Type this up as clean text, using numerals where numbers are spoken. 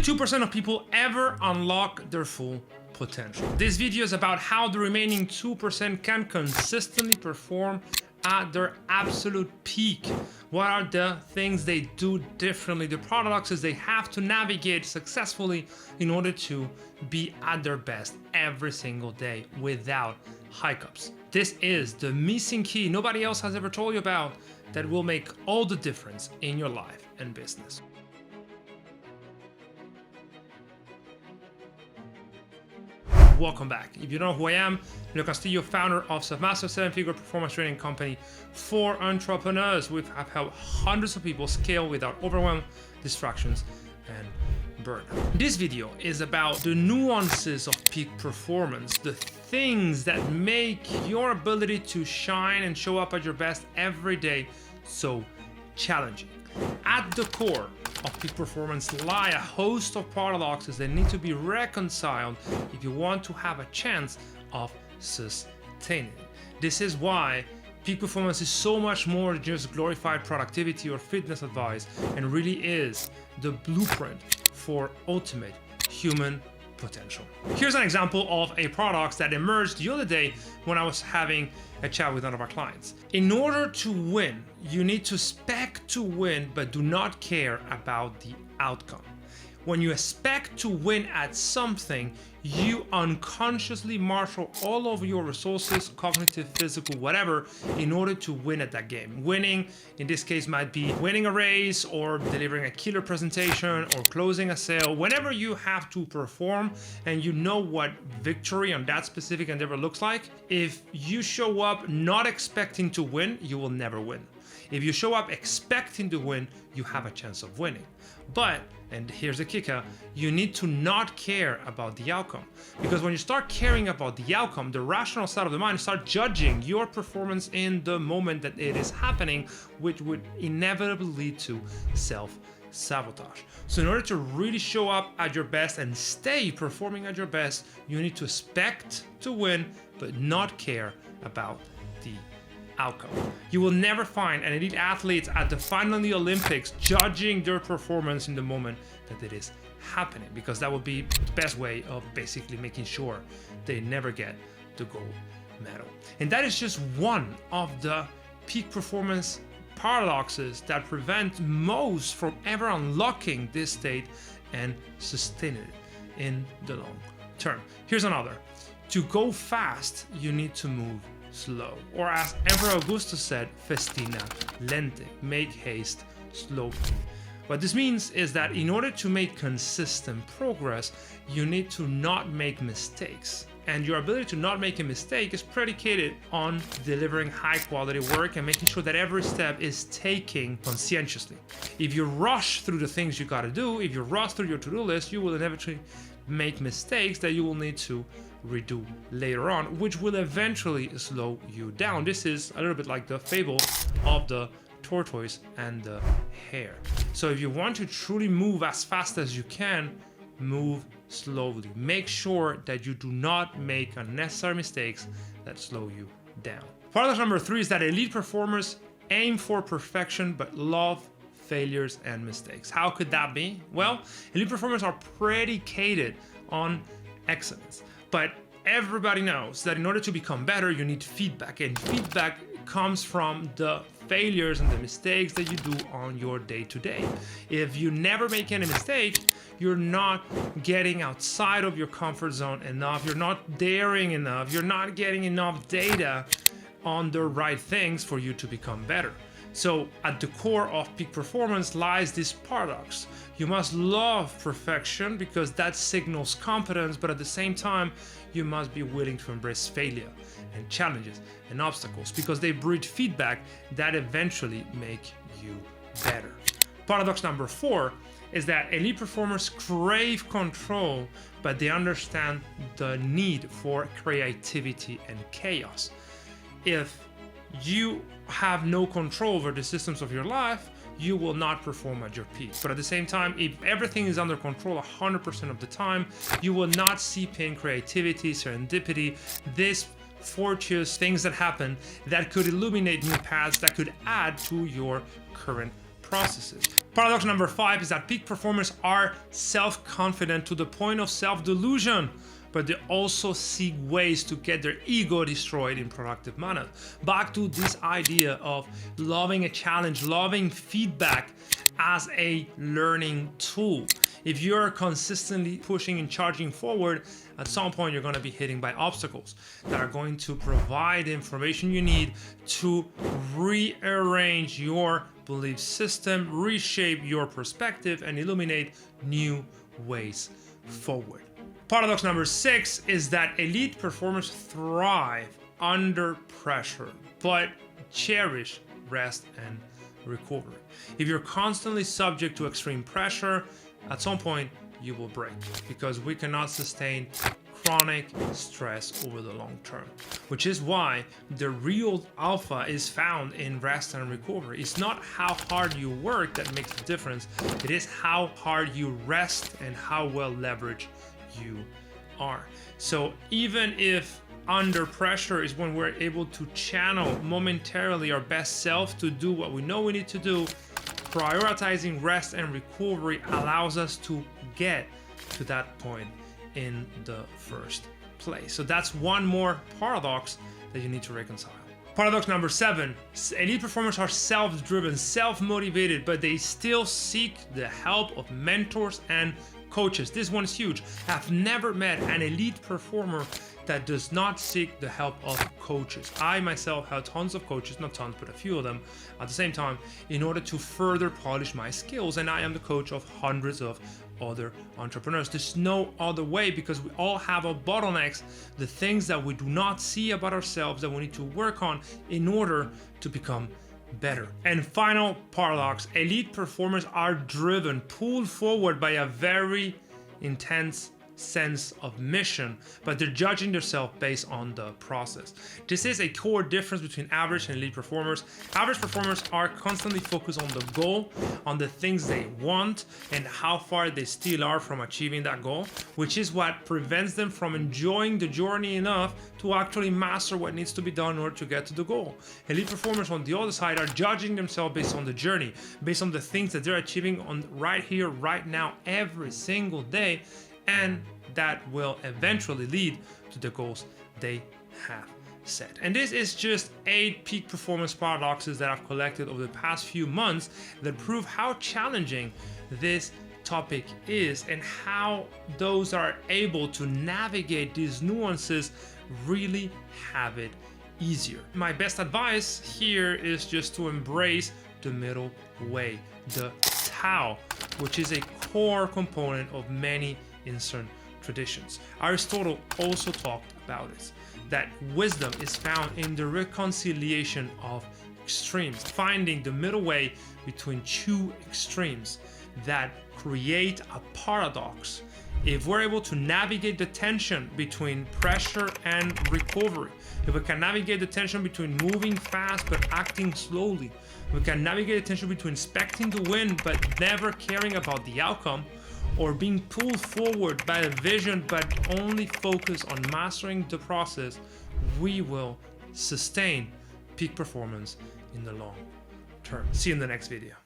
2% of people ever unlock their full potential. This video is about how the remaining 2% can consistently perform at their absolute peak. What are the things they do differently, the paradoxes they have to navigate successfully in order to be at their best every single day without hiccups. This is the missing key nobody else has ever told you about that will make all the difference in your life and business. Welcome back. If you don't know who I am, I'm Castillo, founder of Selfmastered, 7-figure performance training company for entrepreneurs. We have helped hundreds of people scale without overwhelm, distractions, and burnout. This video is about the nuances of peak performance, the things that make your ability to shine and show up at your best every day so challenging. At the core of peak performance lie a host of paradoxes that need to be reconciled if you want to have a chance of sustaining. This is why peak performance is so much more than just glorified productivity or fitness advice, and really is the blueprint for ultimate human potential. Here's an example of a paradox that emerged the other day when I was having a chat with one of our clients. In order to win, you need to expect to win, but do not care about the outcome. When you expect to win at something, you unconsciously marshal all of your resources, cognitive, physical, whatever, in order to win at that game. Winning, in this case, might be winning a race or delivering a killer presentation or closing a sale. Whenever you have to perform and you know what victory on that specific endeavor looks like, if you show up not expecting to win, you will never win. If you show up expecting to win, you have a chance of winning. But, and here's the kicker, you need to not care about the outcome. Because when you start caring about the outcome, the rational side of the mind starts judging your performance in the moment that it is happening, which would inevitably lead to self-sabotage. So in order to really show up at your best and stay performing at your best, you need to expect to win, but not care about the outcome. You will never find an elite athlete at the final Olympics judging their performance in the moment that it is happening, because that would be the best way of basically making sure they never get the gold medal. And that is just one of the peak performance paradoxes that prevent most from ever unlocking this state and sustaining it in the long term. Here's another. To go fast, you need to move slow. Or as Emperor Augustus said, festina lente, make haste slowly. What this means is that in order to make consistent progress, you need to not make mistakes. And your ability to not make a mistake is predicated on delivering high quality work and making sure that every step is taken conscientiously. If you rush through the things you gotta do, if you rush through your to-do list, you will inevitably make mistakes that you will need to redo later on, which will eventually slow you down. This is a little bit like the fable of the tortoise and the hare. So if you want to truly move as fast as you can, move slowly. Make sure that you do not make unnecessary mistakes that slow you down. Paradox number 3 is that elite performers aim for perfection but love failures and mistakes. How could that be? Well, elite performers are predicated on excellence. But everybody knows that in order to become better, you need feedback. And feedback comes from the failures and the mistakes that you do on your day-to-day. If you never make any mistake, you're not getting outside of your comfort zone enough. You're not daring enough. You're not getting enough data on the right things for you to become better. So at the core of peak performance lies this paradox. You must love perfection because that signals competence, but at the same time, you must be willing to embrace failure and challenges and obstacles because they breed feedback that eventually make you better. Paradox number 4 is that elite performers crave control, but they understand the need for creativity and chaos. If you have no control over the systems of your life, you will not perform at your peak. But at the same time, if everything is under control 100% of the time, you will not seep in creativity, serendipity, this fortuitous things that happen that could illuminate new paths that could add to your current processes. Paradox number 5 is that peak performers are self-confident to the point of self-delusion, but they also seek ways to get their ego destroyed in productive manner. Back to this idea of loving a challenge, loving feedback as a learning tool. If you're consistently pushing and charging forward, at some point you're going to be hitting by obstacles that are going to provide the information you need to rearrange your belief system, reshape your perspective, and illuminate new ways forward. Paradox number 6 is that elite performers thrive under pressure, but cherish rest and recovery. If you're constantly subject to extreme pressure, at some point you will break, because we cannot sustain chronic stress over the long term, which is why the real alpha is found in rest and recovery. It's not how hard you work that makes the difference. It is how hard you rest and how well leveraged you are. So even if under pressure is when we're able to channel momentarily our best self to do what we know we need to do, prioritizing rest and recovery allows us to get to that point in the first place. So that's one more paradox that you need to reconcile. Paradox number 7, elite performers are self-driven, self-motivated, but they still seek the help of mentors and coaches. This one is huge. I've never met an elite performer that does not seek the help of coaches. I myself have tons of coaches, not tons, but a few of them at the same time, in order to further polish my skills. And I am the coach of hundreds of other entrepreneurs. There's no other way, because we all have our bottlenecks, the things that we do not see about ourselves that we need to work on in order to become better. And final paradox, elite performers are driven, pulled forward by a very intense sense of mission, but they're judging themselves based on the process. This is a core difference between average and elite performers. Average performers are constantly focused on the goal, on the things they want, and how far they still are from achieving that goal, which is what prevents them from enjoying the journey enough to actually master what needs to be done in order to get to the goal. Elite performers, on the other side, are judging themselves based on the journey, based on the things that they're achieving on right here, right now, every single day, and that will eventually lead to the goals they have set. And this is just 8 peak performance paradoxes that I've collected over the past few months that prove how challenging this topic is and how those are able to navigate these nuances really have it easier. My best advice here is just to embrace the middle way, the Tao, which is a core component of many Eastern traditions. Aristotle also talked about it, that wisdom is found in the reconciliation of extremes, finding the middle way between 2 extremes that create a paradox. If we're able to navigate the tension between pressure and recovery, if we can navigate the tension between moving fast but acting slowly, we can navigate the tension between expecting to win but never caring about the outcome, or being pulled forward by a vision but only focus on mastering the process, we will sustain peak performance in the long term. See you in the next video.